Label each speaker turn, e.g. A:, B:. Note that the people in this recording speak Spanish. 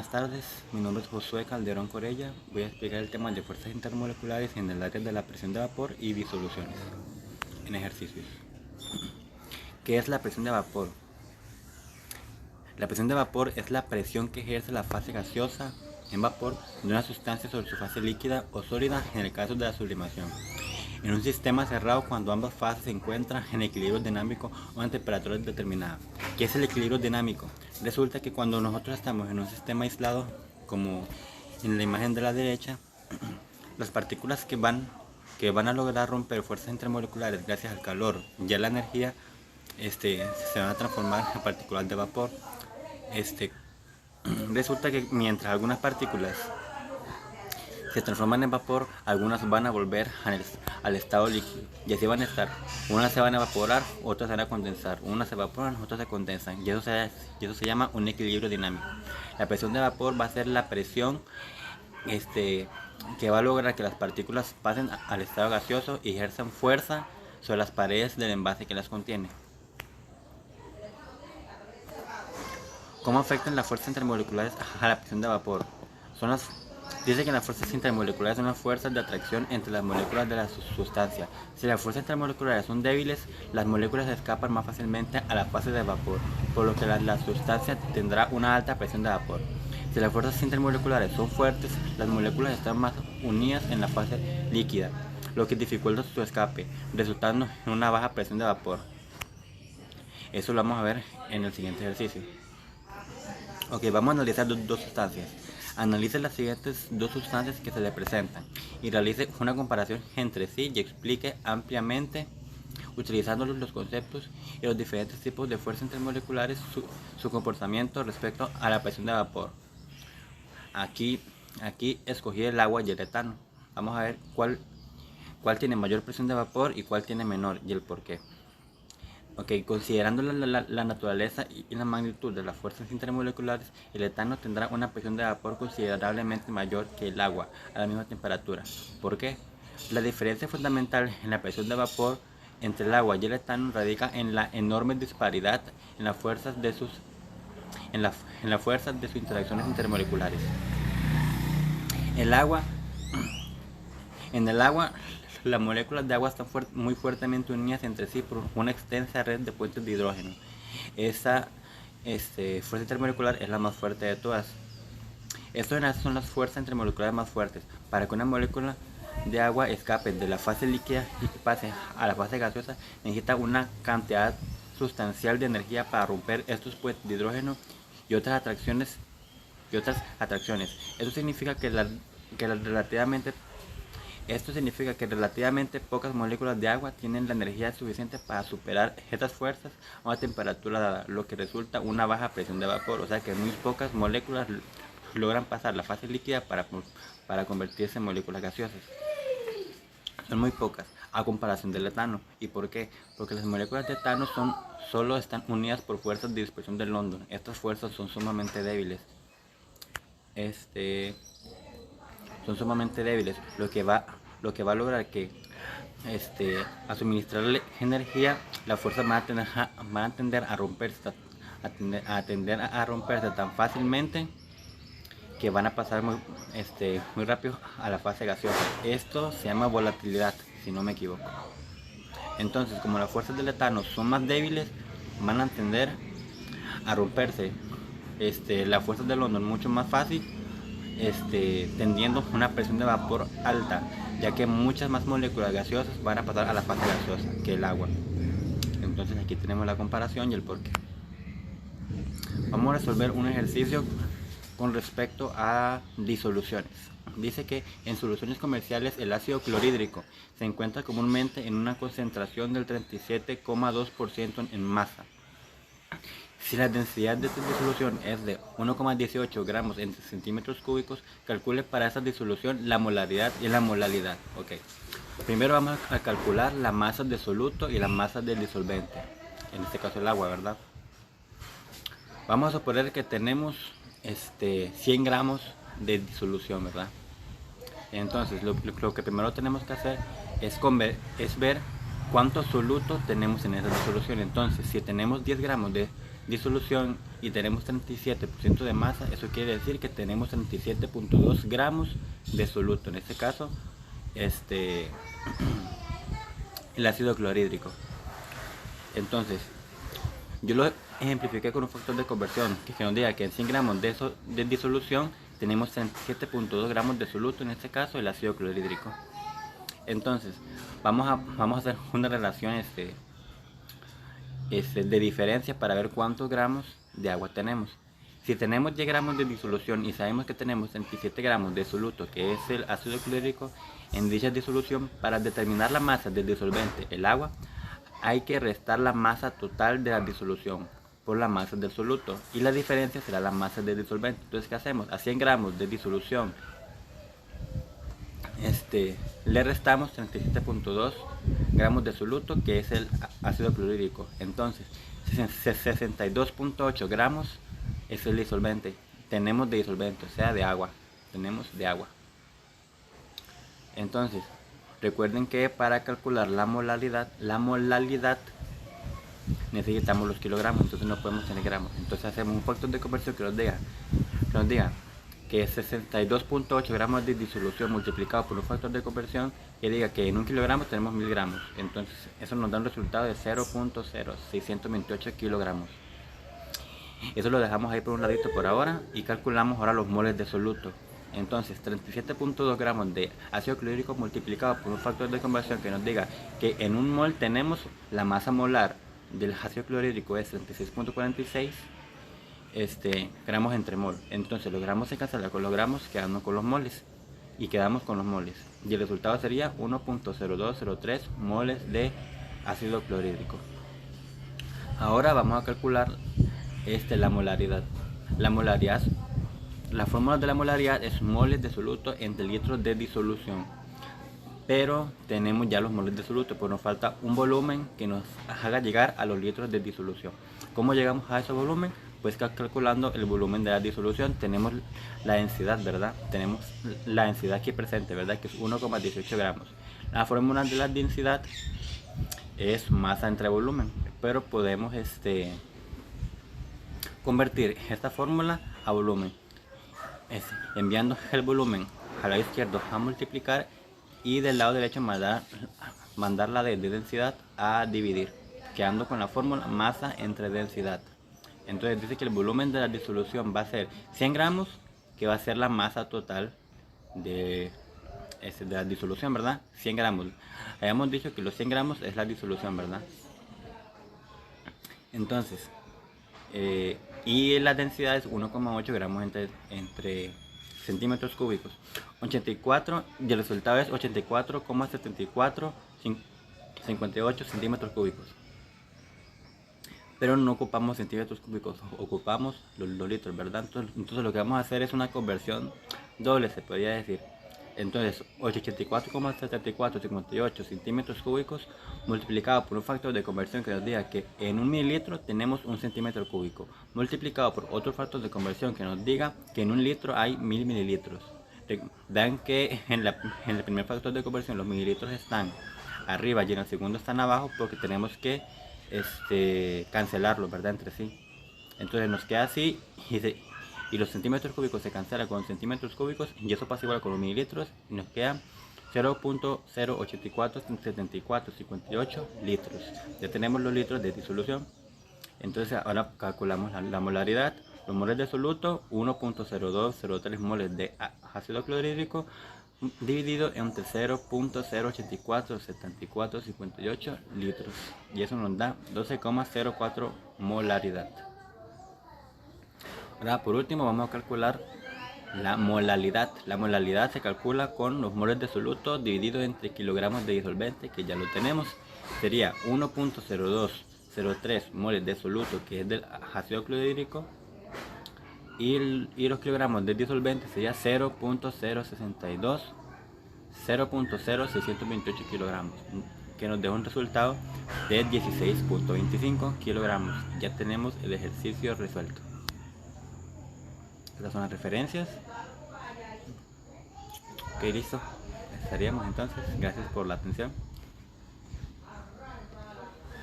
A: Buenas tardes, mi nombre es Josué Calderón Corella. Voy a explicar el tema de fuerzas intermoleculares en el área de la presión de vapor y disoluciones en ejercicios. ¿Qué es la presión de vapor? La presión de vapor es la presión que ejerce la fase gaseosa en vapor de una sustancia sobre su fase líquida o sólida en el caso de la sublimación. En un sistema cerrado, cuando ambas fases se encuentran en equilibrio dinámico o en temperaturas determinadas. ¿Qué es el equilibrio dinámico? Resulta que cuando nosotros estamos en un sistema aislado, como en la imagen de la derecha, las partículas que van a lograr romper fuerzas intermoleculares gracias al calor y a la energía, se van a transformar en partículas de vapor. Resulta que mientras algunas partículas se transforman en vapor, algunas van a volver al estado líquido, y así van a estar. Unas se van a evaporar, otras se van a condensar. Unas se evaporan, otras se condensan, y eso se llama un equilibrio dinámico. La presión de vapor va a ser la presión que va a lograr que las partículas pasen al estado gaseoso y ejerzan fuerza sobre las paredes del envase que las contiene. ¿Cómo afectan las fuerzas intermoleculares a la presión de vapor? Dice que las fuerzas intermoleculares son las fuerzas de atracción entre las moléculas de la sustancia. Si las fuerzas intermoleculares son débiles, las moléculas escapan más fácilmente a la fase de vapor, por lo que la sustancia tendrá una alta presión de vapor. Si las fuerzas intermoleculares son fuertes, las moléculas están más unidas en la fase líquida, lo que dificulta su escape, resultando en una baja presión de vapor. Eso lo vamos a ver en el siguiente ejercicio. Ok, vamos a analizar dos sustancias. Analice las siguientes dos sustancias que se le presentan y realice una comparación entre sí y explique ampliamente, utilizando los conceptos y los diferentes tipos de fuerzas intermoleculares, su comportamiento respecto a la presión de vapor. Aquí escogí el agua y el etano. Vamos a ver cuál tiene mayor presión de vapor y cuál tiene menor y el por qué. Ok, considerando la naturaleza y la magnitud de las fuerzas intermoleculares, el etano tendrá una presión de vapor considerablemente mayor que el agua a la misma temperatura. ¿Por qué? La diferencia fundamental en la presión de vapor entre el agua y el etano radica en la enorme disparidad en las fuerzas de sus interacciones intermoleculares. En el agua, las moléculas de agua están muy fuertemente unidas entre sí por una extensa red de puentes de hidrógeno. Esa fuerza intermolecular es la más fuerte de todas. Estas son las fuerzas intermoleculares más fuertes. Para que una molécula de agua escape de la fase líquida y pase a la fase gaseosa, necesita una cantidad sustancial de energía para romper estos puentes de hidrógeno y otras atracciones. Esto significa que relativamente pocas moléculas de agua tienen la energía suficiente para superar estas fuerzas a una temperatura dada, lo que resulta una baja presión de vapor. O sea que muy pocas moléculas logran pasar la fase líquida para convertirse en moléculas gaseosas. Son muy pocas a comparación del etano. ¿Y por qué? Porque las moléculas de etano solo están unidas por fuerzas de dispersión de London. Estas fuerzas son sumamente débiles. Lo que va a lograr que a suministrarle energía, las fuerzas van a tender a romperse tan fácilmente que van a pasar muy rápido a la fase gaseosa. Esto se llama volatilidad, si no me equivoco. Entonces, como las fuerzas del etano son más débiles, van a tender a romperse las fuerzas de London mucho más fácil, tendiendo una presión de vapor alta, ya que muchas más moléculas gaseosas van a pasar a la fase gaseosa que el agua. Entonces aquí tenemos la comparación y el porqué. Vamos a resolver un ejercicio con respecto a disoluciones. Dice que en soluciones comerciales el ácido clorhídrico se encuentra comúnmente en una concentración del 37,2% en masa. Si la densidad de esta disolución es de 1,18 gramos en centímetros cúbicos, calcule para esta disolución la molaridad y la molalidad. Okay. Primero vamos a calcular la masa del soluto y la masa del disolvente, en este caso el agua, ¿verdad? Vamos a suponer que tenemos 100 gramos de disolución, ¿verdad? Entonces lo que primero tenemos que hacer es ver cuánto soluto tenemos en esa disolución. Entonces, si tenemos 10 gramos de disolución y tenemos 37% de masa, eso quiere decir que tenemos 37.2 gramos de soluto. En este caso, el ácido clorhídrico. Entonces, yo lo ejemplifiqué con un factor de conversión que nos diga que en 100 gramos de disolución tenemos 37.2 gramos de soluto, en este caso el ácido clorhídrico. Entonces, vamos a hacer una relación de diferencia para ver cuántos gramos de agua tenemos. Si tenemos 10 gramos de disolución y sabemos que tenemos 27 gramos de soluto, que es el ácido clorhídrico, en dicha disolución, para determinar la masa del disolvente, el agua, hay que restar la masa total de la disolución por la masa del soluto, y la diferencia será la masa del disolvente. Entonces, ¿qué hacemos? A 100 gramos de disolución le restamos 37.2 gramos de soluto, que es el ácido clorhídrico. Entonces 62.8 gramos es el disolvente. Tenemos de disolvente, o sea de agua. Tenemos de agua. Entonces recuerden que para calcular la molaridad necesitamos los kilogramos, entonces no podemos tener gramos. Entonces hacemos un factor de conversión que nos diga que 62.8 gramos de disolución multiplicado por un factor de conversión que diga que en un kilogramo tenemos 1000 gramos. Entonces eso nos da un resultado de 0.0628 kilogramos. Eso lo dejamos ahí por un ladito por ahora y calculamos ahora los moles de soluto. Entonces 37.2 gramos de ácido clorhídrico multiplicado por un factor de conversión que nos diga que en un mol tenemos la masa molar del ácido clorhídrico es 36.46 gramos entre mol. Entonces los gramos se cancelan con los gramos, quedando con los moles, y quedamos con los moles, y el resultado sería 1.0203 moles de ácido clorhídrico. Ahora vamos a calcular la molaridad. La fórmula de la molaridad es moles de soluto entre litros de disolución, pero tenemos ya los moles de soluto, pues nos falta un volumen que nos haga llegar a los litros de disolución. ¿Cómo llegamos a ese volumen? Pues calculando el volumen de la disolución. Tenemos la densidad, ¿verdad? Tenemos la densidad aquí presente, ¿verdad? Que es 1,18 gramos. La fórmula de la densidad es masa entre volumen, pero podemos convertir esta fórmula a volumen, enviando el volumen al lado izquierdo a multiplicar y del lado derecho mandar la de densidad a dividir, quedando con la fórmula masa entre densidad. Entonces dice que el volumen de la disolución va a ser 100 gramos, que va a ser la masa total de la disolución, ¿verdad? 100 gramos. Habíamos dicho que los 100 gramos es la disolución, ¿verdad? Entonces, y la densidad es 1,8 gramos entre centímetros cúbicos. 84, y el resultado es 84,7458 centímetros cúbicos. Pero no ocupamos centímetros cúbicos, ocupamos los litros, ¿verdad? Entonces lo que vamos a hacer es una conversión doble, se podría decir. Entonces 84,7458 centímetros cúbicos multiplicado por un factor de conversión que nos diga que en un mililitro tenemos un centímetro cúbico, multiplicado por otro factor de conversión que nos diga que en un litro hay 1000 mililitros. Vean que en el primer factor de conversión los mililitros están arriba y en el segundo están abajo, porque tenemos que cancelarlo, ¿verdad? Entre sí. Entonces nos queda así, y los centímetros cúbicos se cancelan con centímetros cúbicos, y eso pasa igual con los mililitros, y nos quedan 0.0847458 litros. Ya tenemos los litros de disolución. Entonces ahora calculamos la molaridad. Los moles de soluto, 1.0203 moles de ácido clorhídrico dividido entre 0.0847458 litros, y eso nos da 12,04 molaridad. Ahora por último vamos a calcular la molaridad. La molaridad se calcula con los moles de soluto dividido entre kilogramos de disolvente, que ya lo tenemos. Sería 1.0203 moles de soluto, que es del ácido clorhídrico, y los kilogramos de disolvente sería 0.0628 kilogramos, que nos deja un resultado de 16.25 kilogramos. Ya tenemos el ejercicio resuelto. Estas son las referencias. Ok, listo. Estaríamos entonces. Gracias por la atención.